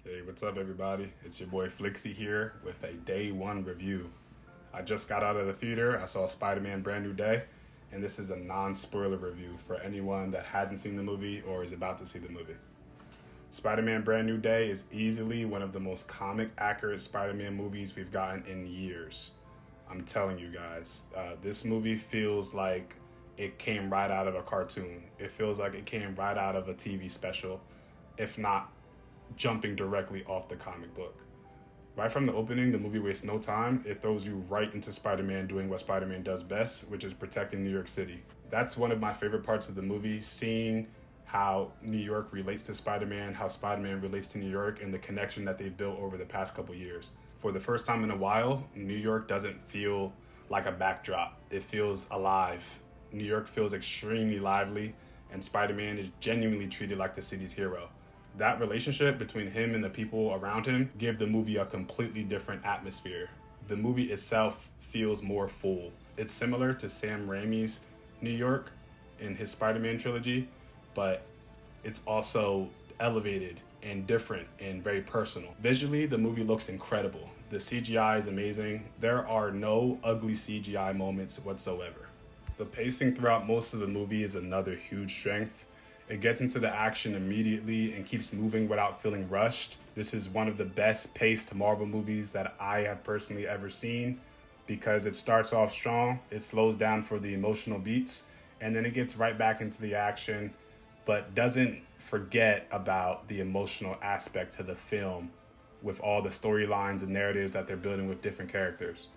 Hey, what's up, everybody? It's your boy Flixie here with a day one review. I just got out of the theater. I saw Spider-Man Brand New Day, and this is a non-spoiler review for anyone that hasn't seen the movie or is about to see the movie. Spider-Man Brand New Day is easily one of the most comic accurate Spider-Man movies we've gotten in years. I'm telling you guys, this movie feels like it came right out of a cartoon. It feels like it came right out of a TV special, if not jumping directly off the comic book. Right from the opening, the movie wastes no time. It throws you right into Spider-Man doing what Spider-Man does best, which is protecting New York City. That's one of my favorite parts of the movie, seeing how New York relates to Spider-Man, how Spider-Man relates to New York, and the connection that they built over the past couple years. For the first time in a while, New York doesn't feel like a backdrop. It feels alive. New York feels extremely lively, and Spider-Man is genuinely treated like the city's hero. That relationship between him and the people around him give the movie a completely different atmosphere. The movie itself feels more full. It's similar to Sam Raimi's New York in his Spider-Man trilogy, but it's also elevated and different and very personal. Visually, the movie looks incredible. The CGI is amazing. There are no ugly CGI moments whatsoever. The pacing throughout most of the movie is another huge strength. It gets into the action immediately and keeps moving without feeling rushed. This is one of the best paced Marvel movies that I have personally ever seen because it starts off strong, it slows down for the emotional beats, and then it gets right back into the action, but doesn't forget about the emotional aspect to the film with all the storylines and narratives that they're building with different characters.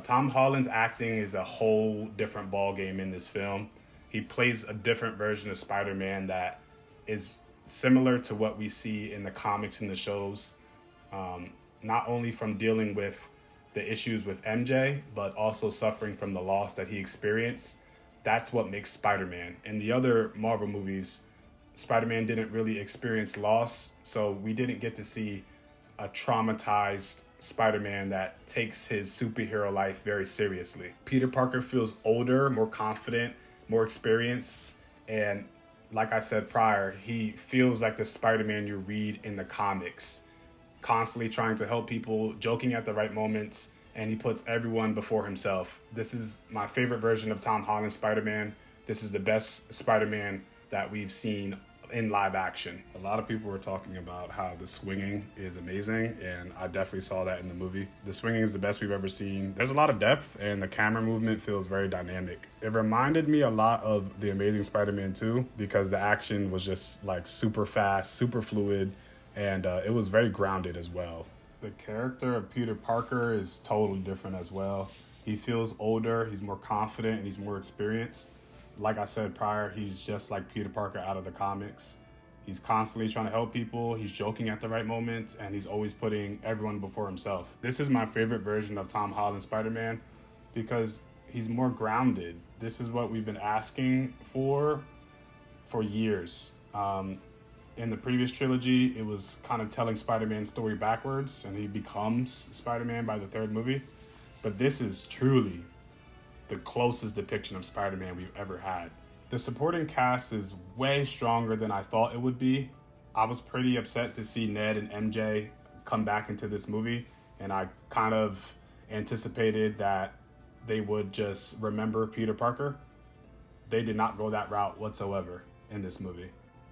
Tom Holland's acting is a whole different ballgame in this film. He plays a different version of Spider-Man that is similar to what we see in the comics and the shows, not only from dealing with the issues with MJ, but also suffering from the loss that he experienced. That's what makes Spider-Man. In the other Marvel movies, Spider-Man didn't really experience loss, so we didn't get to see a traumatized Spider-Man that takes his superhero life very seriously. Peter Parker feels older, more confident, more experienced, and like I said prior, he feels like the Spider-Man you read in the comics, constantly trying to help people, joking at the right moments, and he puts everyone before himself. This is my favorite version of Tom Holland's Spider-Man. This is the best Spider-Man that we've seen in live action. A lot of people were talking about how the swinging is amazing, and I definitely saw that in the movie. The swinging is the best we've ever seen. There's a lot of depth, and the camera movement feels very dynamic. It reminded me a lot of The Amazing Spider-Man 2 because the action was just like super fast, super fluid, and it was very grounded as well. The character of Peter Parker is totally different as well. He feels older, he's more confident, and he's more experienced. Like I said prior, he's just like Peter Parker out of the comics. He's constantly trying to help people, he's joking at the right moments, and he's always putting everyone before himself. This is my favorite version of Tom Holland's Spider-Man because he's more grounded. This is what we've been asking for years. In the previous trilogy, it was kind of telling Spider-Man's story backwards, and he becomes Spider-Man by the third movie. But this is truly the closest depiction of Spider-Man we've ever had. The supporting cast is way stronger than I thought it would be. I was pretty upset to see Ned and MJ come back into this movie, and I kind of anticipated that they would just remember Peter Parker. They did not go that route whatsoever in this movie.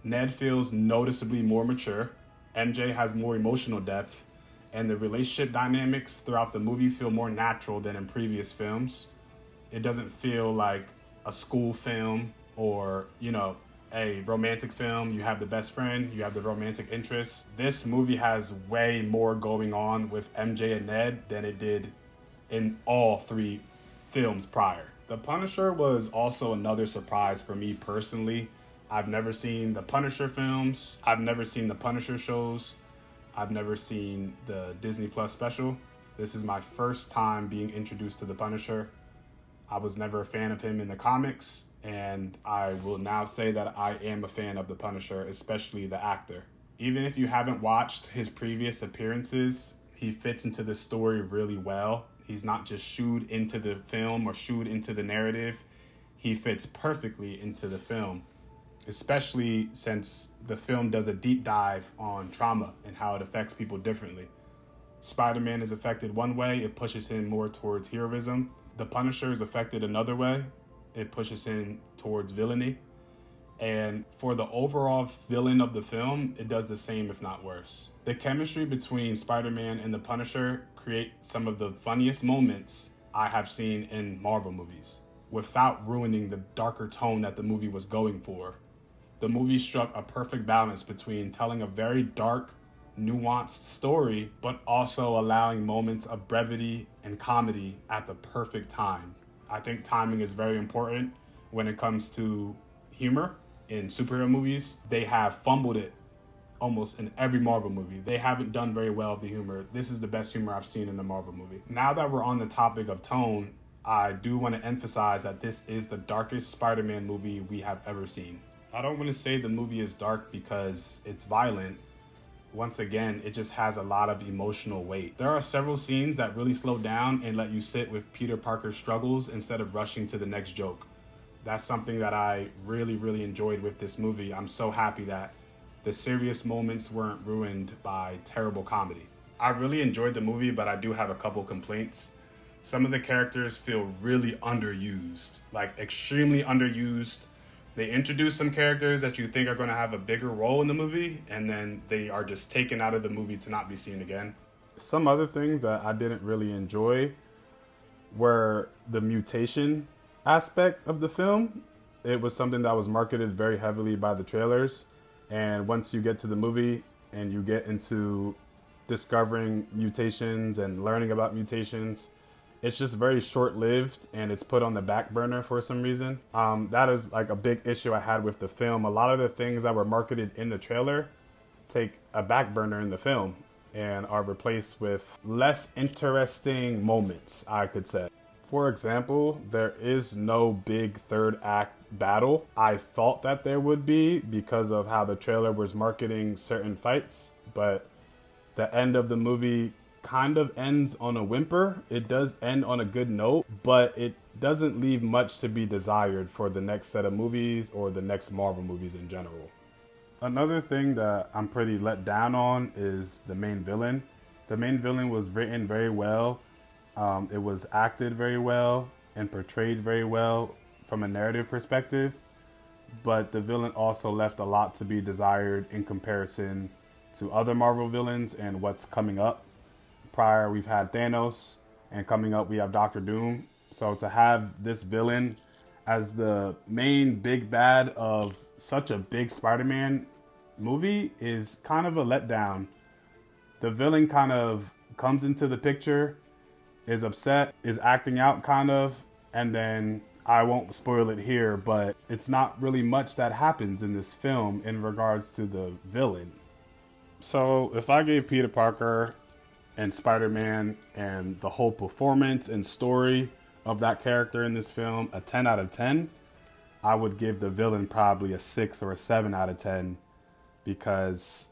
Ned feels noticeably more mature, MJ has more emotional depth, and the relationship dynamics throughout the movie feel more natural than in previous films. It doesn't feel like a school film or, a romantic film. You have the best friend, you have the romantic interest. This movie has way more going on with MJ and Ned than it did in all three films prior. The Punisher was also another surprise for me personally. I've never seen the Punisher films. I've never seen the Punisher shows. I've never seen the Disney Plus special. This is my first time being introduced to the Punisher. I was never a fan of him in the comics, and I will now say that I am a fan of the Punisher, especially the actor. Even if you haven't watched his previous appearances, he fits into the story really well. He's not just shooed into the film or shooed into the narrative. He fits perfectly into the film. especially since the film does a deep dive on trauma and how it affects people differently. Spider-Man is affected one way, it pushes him more towards heroism. The Punisher is affected another way, it pushes him towards villainy. And for the overall villain of the film, it does the same, if not worse. The chemistry between Spider-Man and the Punisher create some of the funniest moments I have seen in Marvel movies, without ruining the darker tone that the movie was going for. The movie struck a perfect balance between telling a very dark, nuanced story, but also allowing moments of brevity and comedy at the perfect time. I think timing is very important when it comes to humor in superhero movies. They have fumbled it almost in every Marvel movie. They haven't done very well with the humor. This is the best humor I've seen in a Marvel movie. Now that we're on the topic of tone, I do want to emphasize that this is the darkest Spider-Man movie we have ever seen. I don't want to say the movie is dark because it's violent. Once again, it just has a lot of emotional weight. There are several scenes that really slow down and let you sit with Peter Parker's struggles instead of rushing to the next joke. That's something that I really enjoyed with this movie. I'm so happy that the serious moments weren't ruined by terrible comedy. I really enjoyed the movie, but I do have a couple complaints. Some of the characters feel really underused, like extremely underused. They introduce some characters that you think are going to have a bigger role in the movie, and then they are just taken out of the movie to not be seen again. Some other things that I didn't really enjoy were the mutation aspect of the film. It was something that was marketed very heavily by the trailers, and once you get to the movie and you get into discovering mutations and learning about mutations, it's just very short-lived and it's put on the back burner for some reason. That is like a big issue I had with the film. A lot of the things that were marketed in the trailer take a back burner in the film and are replaced with less interesting moments, I could say. For example, there is no big third act battle. I thought that there would be because of how the trailer was marketing certain fights, but the end of the movie kind of ends on a whimper. It does end on a good note, but it doesn't leave much to be desired for the next set of movies or the next Marvel movies in general. Another thing that I'm pretty let down on is the main villain. The main villain was written very well. It was acted very well and portrayed very well from a narrative perspective, but the villain also left a lot to be desired in comparison to other Marvel villains and what's coming up. Prior, we've had Thanos, and coming up, we have Doctor Doom. So to have this villain as the main big bad of such a big Spider-Man movie is kind of a letdown. The villain kind of comes into the picture, is upset, is acting out kind of, and then I won't spoil it here, but it's not really much that happens in this film in regards to the villain. So if I gave Peter Parker and Spider-Man and the whole performance and story of that character in this film a 10 out of 10, I would give the villain probably a 6 or a 7 out of 10, because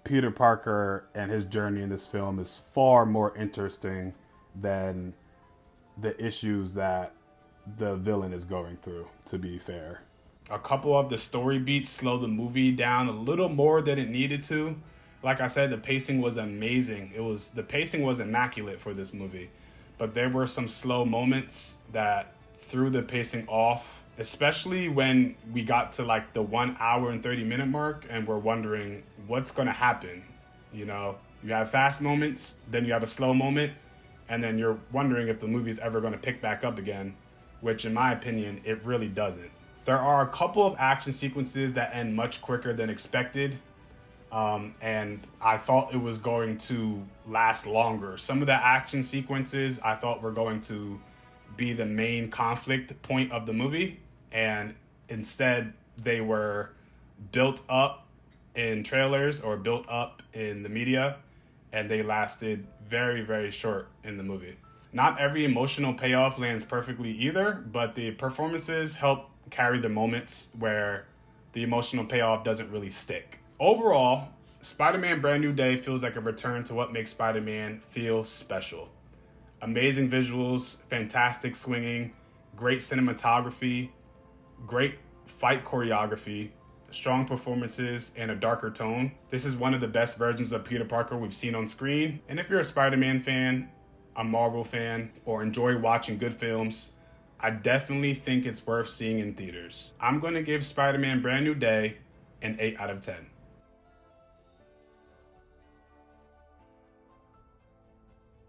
Peter Parker and his journey in this film is far more interesting than the issues that the villain is going through, to be fair. A couple of the story beats slow the movie down a little more than it needed to. Like I said, the pacing was amazing. The pacing was immaculate for this movie, but there were some slow moments that threw the pacing off, especially when we got to like the 1 hour and 30-minute mark and we're wondering what's going to happen. You know, you have fast moments, then you have a slow moment, and then you're wondering if the movie's ever going to pick back up again, which in my opinion, it really doesn't. There are a couple of action sequences that end much quicker than expected. And I thought it was going to last longer. Some of the action sequences I thought were going to be the main conflict point of the movie, and instead they were built up in trailers or built up in the media, and they lasted very short in the movie. Not every emotional payoff lands perfectly either, but the performances help carry the moments where the emotional payoff doesn't really stick. Overall, Spider-Man Brand New Day feels like a return to what makes Spider-Man feel special. Amazing visuals, fantastic swinging, great cinematography, great fight choreography, strong performances, and a darker tone. This is one of the best versions of Peter Parker we've seen on screen. And if you're a Spider-Man fan, a Marvel fan, or enjoy watching good films, I definitely think it's worth seeing in theaters. I'm going to give Spider-Man Brand New Day an 8 out of 10.